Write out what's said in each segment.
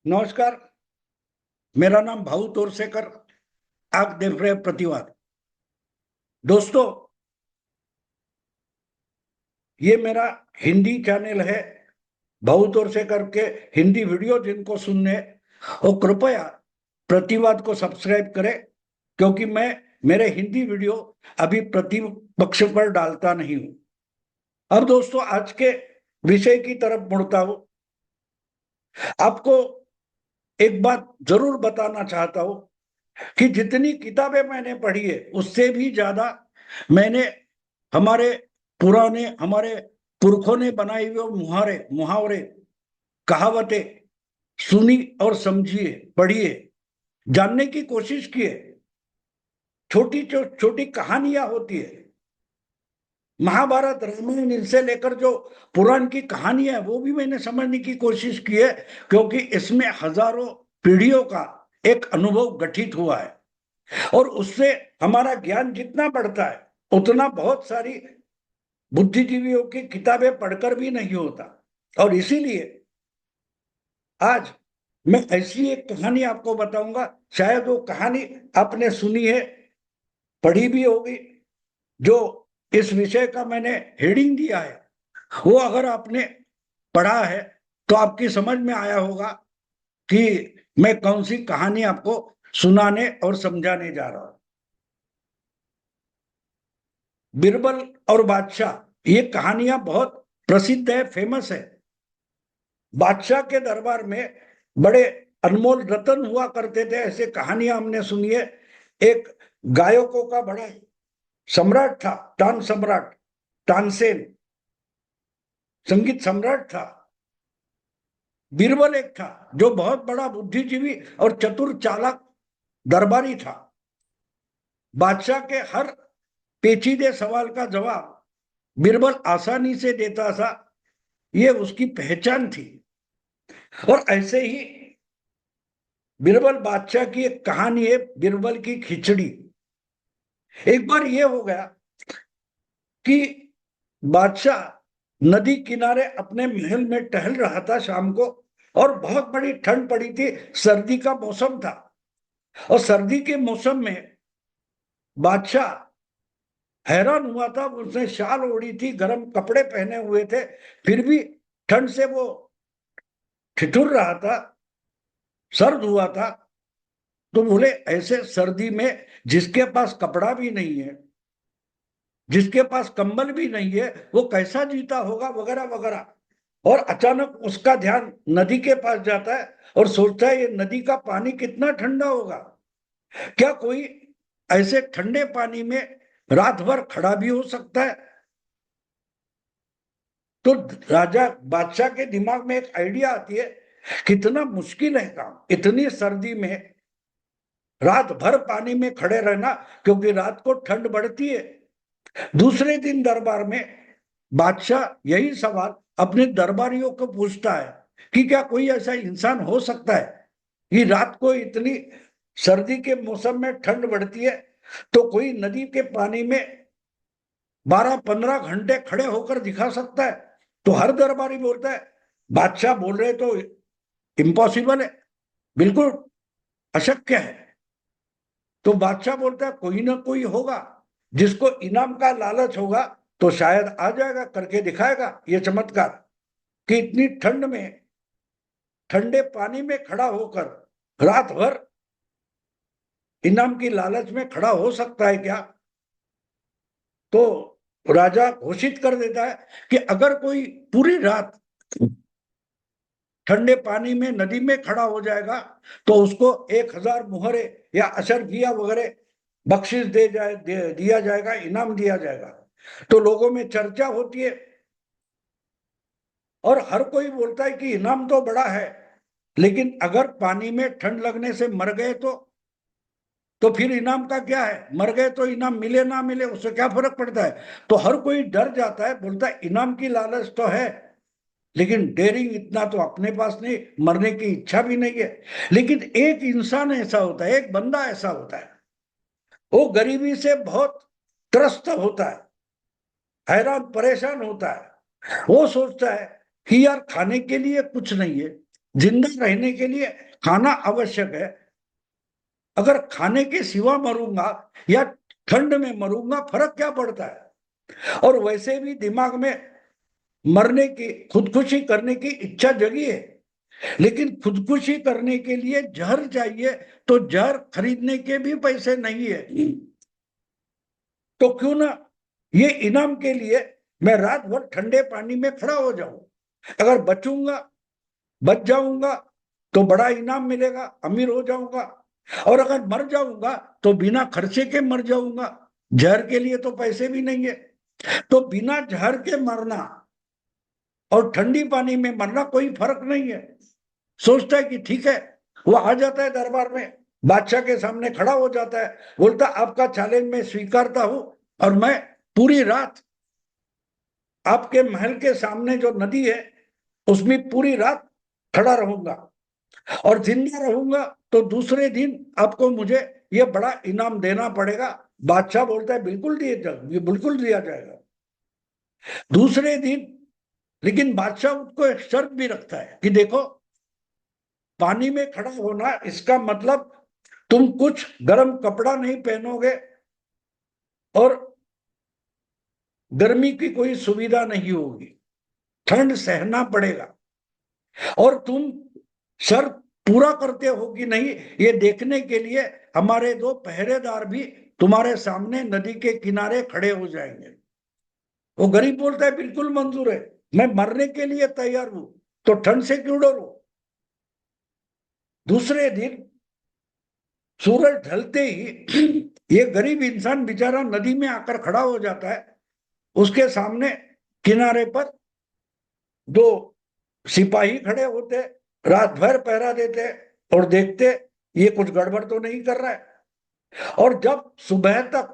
नमस्कार। मेरा नाम भाऊ तोरसेकर। आप देख रहे हैं प्रतिवाद। दोस्तों, ये मेरा हिंदी चैनल है। भाऊ तोरसेकर के हिंदी वीडियो जिनको सुनने वो कृपया प्रतिवाद को सब्सक्राइब करें, क्योंकि मैं मेरे हिंदी वीडियो अभी प्रतिपक्ष पर डालता नहीं हूं। अब दोस्तों, आज के विषय की तरफ मुड़ता हूं। आपको एक बात जरूर बताना चाहता हूं कि जितनी किताबें मैंने पढ़ी है उससे भी ज्यादा मैंने हमारे हमारे पुरखों ने बनाए हुए मुहावरे मुहावरे कहावतें सुनी और समझिए, पढ़िए, जानने की कोशिश किए। छोटी छोटी कहानियां होती है। महाभारत, रामायण, इनसे लेकर जो पुराण की कहानियां है वो भी मैंने समझने की कोशिश की है, क्योंकि इसमें हजारों पीढ़ियों का एक अनुभव गठित हुआ है। और उससे हमारा ज्ञान जितना बढ़ता है उतना बहुत सारी बुद्धिजीवियों की किताबें पढ़कर भी नहीं होता। और इसीलिए आज मैं ऐसी एक कहानी आपको बताऊंगा। शायद वो कहानी आपने सुनी है, पढ़ी भी होगी। जो इस विषय का मैंने हेडिंग दिया है वो अगर आपने पढ़ा है तो आपकी समझ में आया होगा कि मैं कौन सी कहानी आपको सुनाने और समझाने जा रहा हूं। बिरबल और बादशाह, ये कहानियां बहुत प्रसिद्ध है, फेमस है। बादशाह के दरबार में बड़े अनमोल रतन हुआ करते थे, ऐसे कहानियां हमने सुनी है। एक गायकों का बड़ा सम्राट था, तान सम्राट, तानसेन संगीत सम्राट था। बीरबल एक था जो बहुत बड़ा बुद्धिजीवी और चतुर चालाक दरबारी था। बादशाह के हर पेचीदे सवाल का जवाब बीरबल आसानी से देता था। ये उसकी पहचान थी। और ऐसे ही बीरबल बादशाह की एक कहानी है, बीरबल की खिचड़ी। एक बार ये हो गया कि बादशाह नदी किनारे अपने महल में टहल रहा था शाम को, और बहुत बड़ी ठंड पड़ी थी, सर्दी का मौसम था। और सर्दी के मौसम में बादशाह हैरान हुआ था। उसने शाल ओढ़ी थी, गर्म कपड़े पहने हुए थे, फिर भी ठंड से वो ठिठुर रहा था, सर्द हुआ था। तो बोले, ऐसे सर्दी में जिसके पास कपड़ा भी नहीं है, जिसके पास कंबल भी नहीं है, वो कैसा जीता होगा, वगैरह वगैरह। और अचानक उसका ध्यान नदी के पास जाता है और सोचता है ये नदी का पानी कितना ठंडा होगा। क्या कोई ऐसे ठंडे पानी में रात भर खड़ा भी हो सकता है? तो राजा बादशाह के दिमाग में एक आइडिया आती है, कितना मुश्किल है काम इतनी सर्दी में रात भर पानी में खड़े रहना, क्योंकि रात को ठंड बढ़ती है। दूसरे दिन दरबार में बादशाह यही सवाल अपने दरबारियों को पूछता है कि क्या कोई ऐसा इंसान हो सकता है कि रात को इतनी सर्दी के मौसम में ठंड बढ़ती है तो कोई नदी के पानी में 12-15 घंटे खड़े होकर दिखा सकता है? तो हर दरबारी बोलता है, बादशाह बोल रहे तो इम्पॉसिबल है, बिल्कुल अशक्य है। तो बादशाह बोलता है कोई ना कोई होगा, जिसको इनाम का लालच होगा तो शायद आ जाएगा, करके दिखाएगा ये चमत्कार कि इतनी ठंड में ठंडे पानी में खड़ा होकर रात भर इनाम की लालच में खड़ा हो सकता है क्या? तो राजा घोषित कर देता है कि अगर कोई पूरी रात ठंडे पानी में नदी में खड़ा हो जाएगा तो उसको 1000 मुहरे या अशरफिया वगैरह बख्शिश दिया जाएगा, इनाम दिया जाएगा। तो लोगों में चर्चा होती है और हर कोई बोलता है कि इनाम तो बड़ा है, लेकिन अगर पानी में ठंड लगने से मर गए तो फिर इनाम का क्या है? मर गए तो इनाम मिले ना मिले उससे क्या फर्क पड़ता है? तो हर कोई डर जाता है, बोलता है इनाम की लालच तो है, लेकिन डेयरिंग इतना तो अपने पास नहीं, मरने की इच्छा भी नहीं है। लेकिन एक इंसान ऐसा होता है, एक बंदा ऐसा होता है, वो गरीबी से बहुत त्रस्त होता है, हैरान परेशान होता है। वो सोचता है कि यार खाने के लिए कुछ नहीं है, जिंदा रहने के लिए खाना आवश्यक है। अगर खाने के सिवा मरूंगा या ठंड में मरूंगा, फर्क क्या पड़ता है। और वैसे भी दिमाग में मरने की, खुदकुशी करने की इच्छा जगी है, लेकिन खुदकुशी करने के लिए जहर चाहिए, तो जहर खरीदने के भी पैसे नहीं है। तो क्यों ना ये इनाम के लिए मैं रात भर ठंडे पानी में खड़ा हो जाऊं। अगर बच जाऊंगा तो बड़ा इनाम मिलेगा, अमीर हो जाऊंगा। और अगर मर जाऊंगा तो बिना खर्चे के मर जाऊंगा, जहर के लिए तो पैसे भी नहीं है। तो बिना जहर के मरना और ठंडी पानी में मरना कोई फर्क नहीं है। सोचता है कि ठीक है। वो आ जाता है दरबार में, बादशाह के सामने खड़ा हो जाता है, बोलता आपका चैलेंज मैं स्वीकारता हूं, और मैं पूरी रात आपके महल के सामने जो नदी है उसमें पूरी रात खड़ा रहूंगा, और जिंदा रहूंगा तो दूसरे दिन आपको मुझे ये बड़ा इनाम देना पड़ेगा। बादशाह बोलता है बिल्कुल दिया जाएगा। दूसरे दिन, लेकिन बादशाह उसको एक शर्त भी रखता है कि देखो, पानी में खड़ा होना इसका मतलब तुम कुछ गर्म कपड़ा नहीं पहनोगे, और गर्मी की कोई सुविधा नहीं होगी, ठंड सहना पड़ेगा। और तुम शर्त पूरा करते हो कि नहीं, ये देखने के लिए हमारे दो पहरेदार भी तुम्हारे सामने नदी के किनारे खड़े हो जाएंगे। वो गरीब बोलता है बिल्कुल मंजूर है, मैं मरने के लिए तैयार हूं, तो ठंड से क्यों डरो। दूसरे दिन सूरज ढलते ही ये गरीब इंसान बेचारा नदी में आकर खड़ा हो जाता है। उसके सामने किनारे पर दो सिपाही खड़े होते, रात भर पहरा देते और देखते ये कुछ गड़बड़ तो नहीं कर रहा है। और जब सुबह तक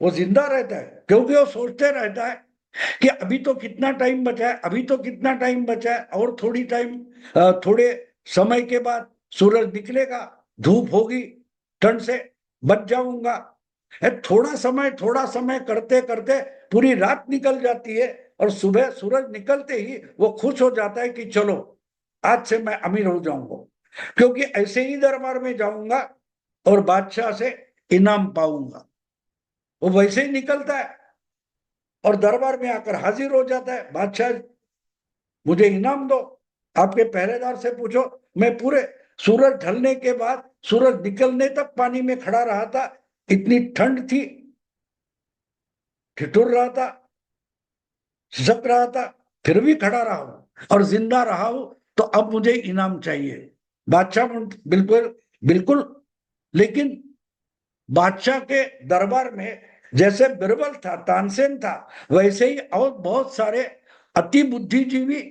वो जिंदा रहता है, क्योंकि वो सोचते रहता है कि अभी तो कितना टाइम बचा है, अभी तो कितना टाइम बचा है, और थोड़े समय के बाद सूरज निकलेगा, धूप होगी, ठंड से बच जाऊंगा। थोड़ा समय करते करते पूरी रात निकल जाती है, और सुबह सूरज निकलते ही वो खुश हो जाता है कि चलो आज से मैं अमीर हो जाऊंगा, क्योंकि ऐसे ही दरबार में जाऊंगा और बादशाह से इनाम पाऊंगा। वो वैसे ही निकलता है और दरबार में आकर हाजिर हो जाता है, बादशाह मुझे इनाम दो। आपके पहरेदार से पूछो, मैं पूरे सूरज ढलने के बाद सूरज निकलने तक पानी में खड़ा रहा था, इतनी ठंड थी, ठिठुर रहा था, झिझक रहा था, फिर भी खड़ा रहा हूं और जिंदा रहा हूं, तो अब मुझे इनाम चाहिए। बादशाह बिल्कुल बिल्कुल। लेकिन बादशाह के दरबार में जैसे बिरबल था, तानसेन था, वैसे ही और बहुत सारे अति बुद्धिजीवी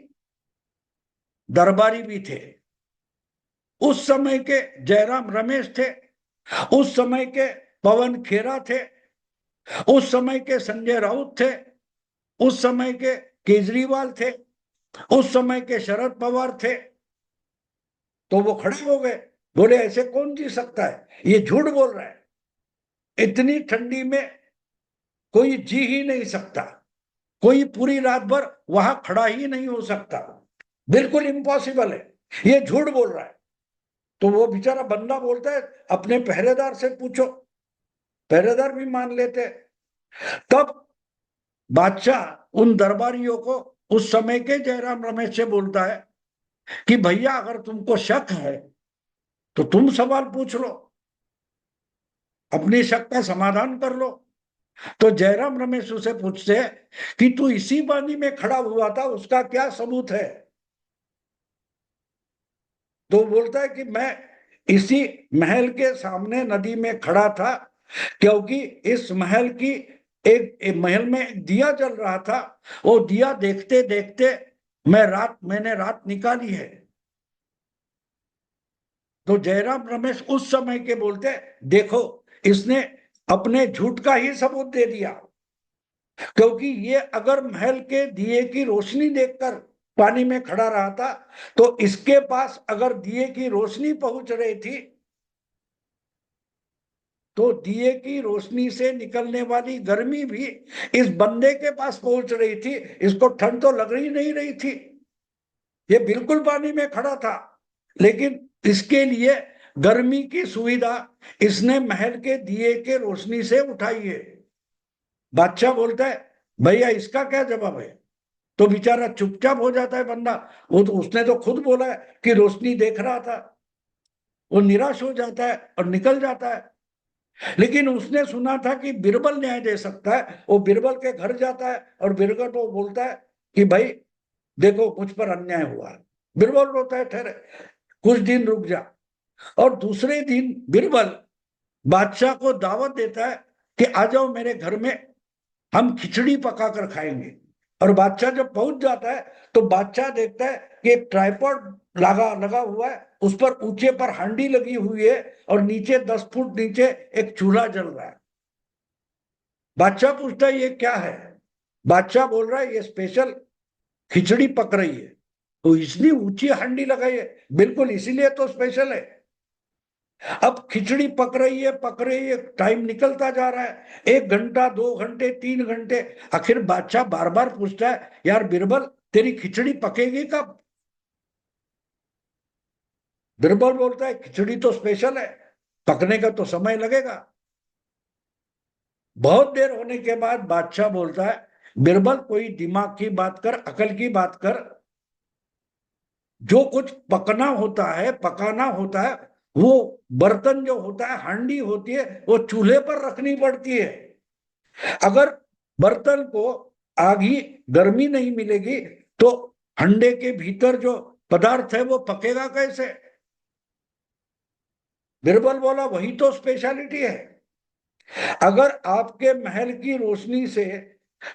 दरबारी भी थे। उस समय के जयराम रमेश थे, उस समय के पवन खेरा थे, उस समय के संजय राउत थे, उस समय के केजरीवाल थे, उस समय के शरद पवार थे। तो वो खड़े हो गए, बोले ऐसे कौन जी सकता है, ये झूठ बोल रहा है, इतनी ठंडी में कोई जी ही नहीं सकता, कोई पूरी रात भर वहां खड़ा ही नहीं हो सकता, बिल्कुल इम्पॉसिबल है, ये झूठ बोल रहा है। तो वो बेचारा बंदा बोलता है अपने पहरेदार से पूछो, पहरेदार भी मान लेते। तब बादशाह उन दरबारियों को, उस समय के जयराम रमेश से बोलता है कि भैया अगर तुमको शक है तो तुम सवाल पूछ लो, अपनी शक का समाधान कर लो। तो जयराम रमेश उसे पूछते हैं कि तू इसी पानी में खड़ा हुआ था, उसका क्या सबूत है। तो बोलता है कि मैं इसी महल के सामने नदी में खड़ा था, क्योंकि इस महल की एक महल में एक दिया जल रहा था, वो दिया देखते देखते मैंने रात निकाली है। तो जयराम रमेश उस समय के बोलते, देखो इसने अपने झूठ का ही सबूत दे दिया, क्योंकि ये अगर महल के दिए की रोशनी देखकर पानी में खड़ा रहा था, तो इसके पास अगर दिए की रोशनी पहुंच रही थी, तो दिए की रोशनी से निकलने वाली गर्मी भी इस बंदे के पास पहुंच रही थी, इसको ठंड तो लग ही नहीं रही थी। ये बिल्कुल पानी में खड़ा था, लेकिन इसके लिए गर्मी की सुविधा इसने महल के दिए के रोशनी से उठाई है। बादशाह बोलता है भैया इसका क्या जवाब है, तो बेचारा चुपचाप हो जाता है बंदा। वो तो उसने तो खुद बोला है कि रोशनी देख रहा था। वो निराश हो जाता है और निकल जाता है। लेकिन उसने सुना था कि बिरबल न्याय दे सकता है। वो बिरबल के घर जाता है और बिरबल को बोलता है कि भाई देखो मुझ पर अन्याय हुआ है। बिरबल रोता है ठहरे कुछ दिन रुक जा। और दूसरे दिन बिरबल बादशाह को दावत देता है कि आ जाओ मेरे घर में, हम खिचड़ी पकाकर खाएंगे। और बादशाह जब पहुंच जाता है तो बादशाह देखता है कि एक ट्राइपॉड लगा लगा हुआ है, उस पर ऊंचे पर हांडी लगी हुई है और नीचे 10 फुट नीचे एक चूल्हा जल रहा है। बादशाह पूछता है ये क्या है। बादशाह बोल रहा है ये स्पेशल खिचड़ी पक रही है। तो इसलिए ऊंची हांडी लगाई है, बिल्कुल इसीलिए तो स्पेशल है। अब खिचड़ी पक रही है, टाइम निकलता जा रहा है, 1 घंटा 2 घंटे 3 घंटे। आखिर बादशाह बार बार पूछता है यार बिरबल तेरी खिचड़ी पकेगी कब। बिरबल बोलता है खिचड़ी तो स्पेशल है, पकने का तो समय लगेगा। बहुत देर होने के बाद बादशाह बोलता है बिरबल कोई दिमाग की बात कर, अकल की बात कर। जो कुछ पकना होता है पकाना होता है, वो बर्तन जो होता है हांडी होती है वो चूल्हे पर रखनी पड़ती है। अगर बर्तन को आगी गर्मी नहीं मिलेगी तो हंडे के भीतर जो पदार्थ है वो पकेगा कैसे। बिरबल बोला वही तो स्पेशलिटी है। अगर आपके महल की रोशनी से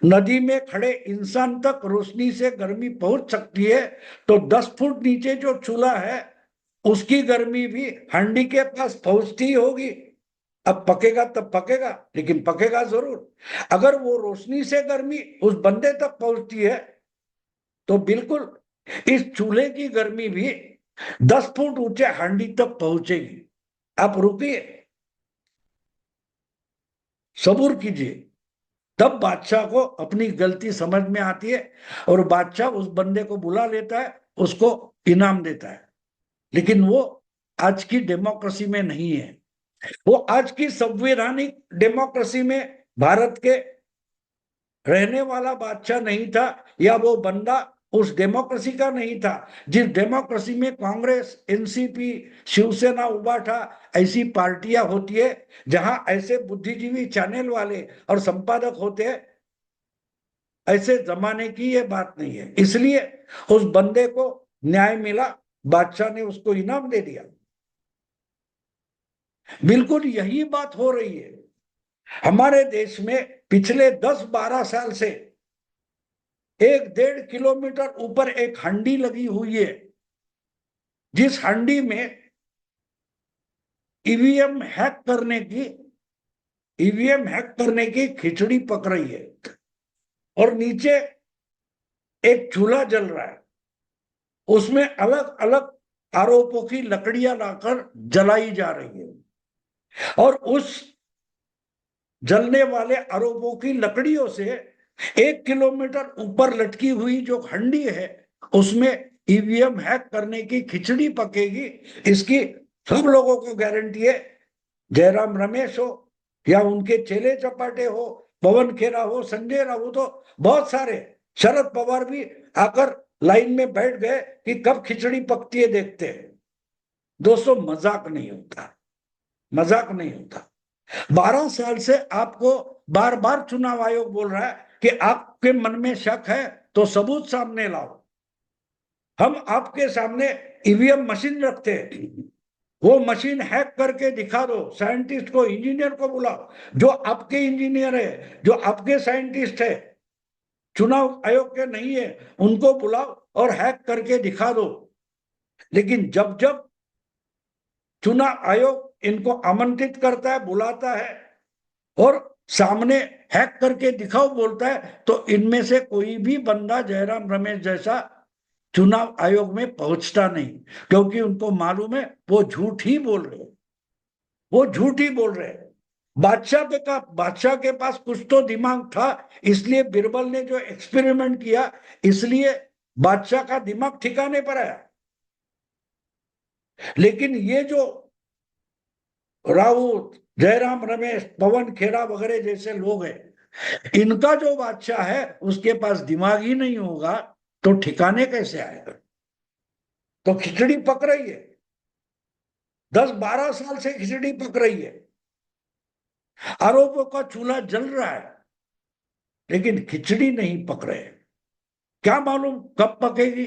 नदी में खड़े इंसान तक रोशनी से गर्मी पहुंच सकती है, तो 10 फुट नीचे जो चूल्हा है उसकी गर्मी भी हांडी के पास पहुंचती होगी। अब पकेगा तब पकेगा, लेकिन पकेगा जरूर। अगर वो रोशनी से गर्मी उस बंदे तक पहुंचती है तो बिल्कुल इस चूल्हे की गर्मी भी 10 फुट ऊंचे हांडी तक पहुंचेगी। आप रुकिए, सबूर कीजिए। तब बादशाह को अपनी गलती समझ में आती है और बादशाह उस बंदे को बुला लेता है, उसको इनाम देता है। लेकिन वो आज की डेमोक्रेसी में नहीं है। वो आज की संवैधानिक डेमोक्रेसी में भारत के रहने वाला बादशाह नहीं था, या वो बंदा उस डेमोक्रेसी का नहीं था जिस डेमोक्रेसी में कांग्रेस, एनसीपी, शिवसेना, उबाठा ऐसी पार्टियां होती है, जहां ऐसे बुद्धिजीवी चैनल वाले और संपादक होते हैं। ऐसे जमाने की ये बात नहीं है। इसलिए उस बंदे को न्याय मिला, बादशाह ने उसको इनाम दे दिया। बिल्कुल यही बात हो रही है हमारे देश में। पिछले 10-12 साल से 1-1.5 किलोमीटर ऊपर एक हंडी लगी हुई है, जिस हंडी में ईवीएम हैक करने की खिचड़ी पक रही है और नीचे एक चूल्हा जल रहा है। उसमें अलग अलग आरोपों की लकड़ियां लाकर जलाई जा रही है और उस जलने वाले आरोपों की लकड़ियों से 1 किलोमीटर ऊपर लटकी हुई जो हंडी है उसमें ईवीएम हैक करने की खिचड़ी पकेगी। इसकी सब लोगों को गारंटी है। जयराम रमेश हो या उनके चेले चपाटे हो, पवन खेरा हो, संजय राउत हो, बहुत सारे, शरद पवार भी आकर लाइन में बैठ गए कि कब खिचड़ी पकती है देखते हैं। दोस्तों मजाक नहीं होता, मजाक नहीं होता। 12 साल से आपको बार बार चुनाव आयोग बोल रहा है कि आपके मन में शक है तो सबूत सामने लाओ। हम आपके सामने ईवीएम मशीन रखते हैं, वो मशीन हैक करके दिखा दो। साइंटिस्ट को, इंजीनियर को बुलाओ, जो आपके इंजीनियर है, जो आपके साइंटिस्ट है, चुनाव आयोग के नहीं है, उनको बुलाओ और हैक करके दिखा दो। लेकिन जब जब चुनाव आयोग इनको आमंत्रित करता है, बुलाता है और सामने हैक करके दिखाओ बोलता है, तो इनमें से कोई भी बंदा जयराम रमेश जैसा चुनाव आयोग में पहुंचता नहीं, क्योंकि उनको मालूम है वो झूठ ही बोल रहे, वो झूठ ही बोल रहे। बादशाह के पास कुछ तो दिमाग था, इसलिए बिरबल ने जो एक्सपेरिमेंट किया, इसलिए बादशाह का दिमाग ठिकाने पर आया। लेकिन ये जो राउत, जयराम रमेश, पवन खेड़ा वगैरह जैसे लोग हैं, इनका जो बादशाह है उसके पास दिमाग ही नहीं होगा तो ठिकाने कैसे आएगा? तो खिचड़ी पक रही है, 10-12 साल से खिचड़ी पक रही है, आरोपों का चूल्हा जल रहा है, लेकिन खिचड़ी नहीं पक रहे। क्या मालूम कब पकेगी,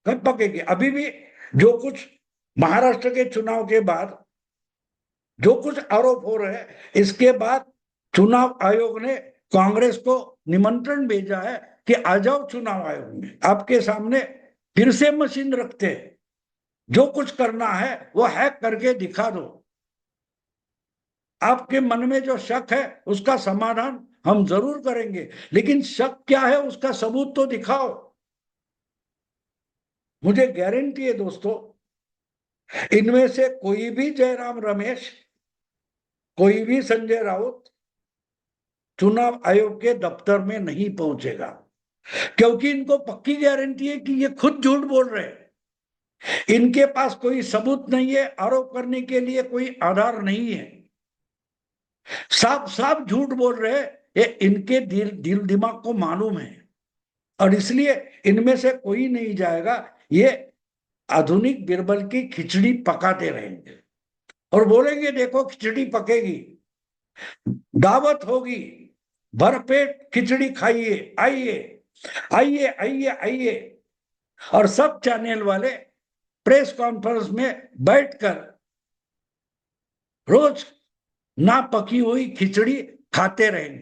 कब पकेगी। अभी भी जो कुछ महाराष्ट्र के चुनाव के बाद जो कुछ आरोप हो रहे हैं, इसके बाद चुनाव आयोग ने कांग्रेस को निमंत्रण भेजा है कि आ जाओ चुनाव आयोग में, आपके सामने फिर से मशीन रखते हैं, जो कुछ करना है वो हैक करके दिखा दो, आपके मन में जो शक है उसका समाधान हम जरूर करेंगे, लेकिन शक क्या है उसका सबूत तो दिखाओ। मुझे गारंटी है दोस्तों, इनमें से कोई भी जयराम रमेश, कोई भी संजय राउत चुनाव आयोग के दफ्तर में नहीं पहुंचेगा, क्योंकि इनको पक्की गारंटी है कि ये खुद झूठ बोल रहे हैं। इनके पास कोई सबूत नहीं है, आरोप करने के लिए कोई आधार नहीं है, साफ साफ झूठ बोल रहे हैं। ये इनके दिल दिमाग को मालूम है, और इसलिए इनमें से कोई नहीं जाएगा। ये आधुनिक बिरबल की खिचड़ी पकाते रहेंगे और बोलेंगे देखो खिचड़ी पकेगी, दावत होगी, भरपेट खिचड़ी खाइए, आइए आइए आइए आइए। और सब चैनल वाले प्रेस कॉन्फ्रेंस में बैठकर रोज ना पकी हुई खिचड़ी खाते रहेंगे।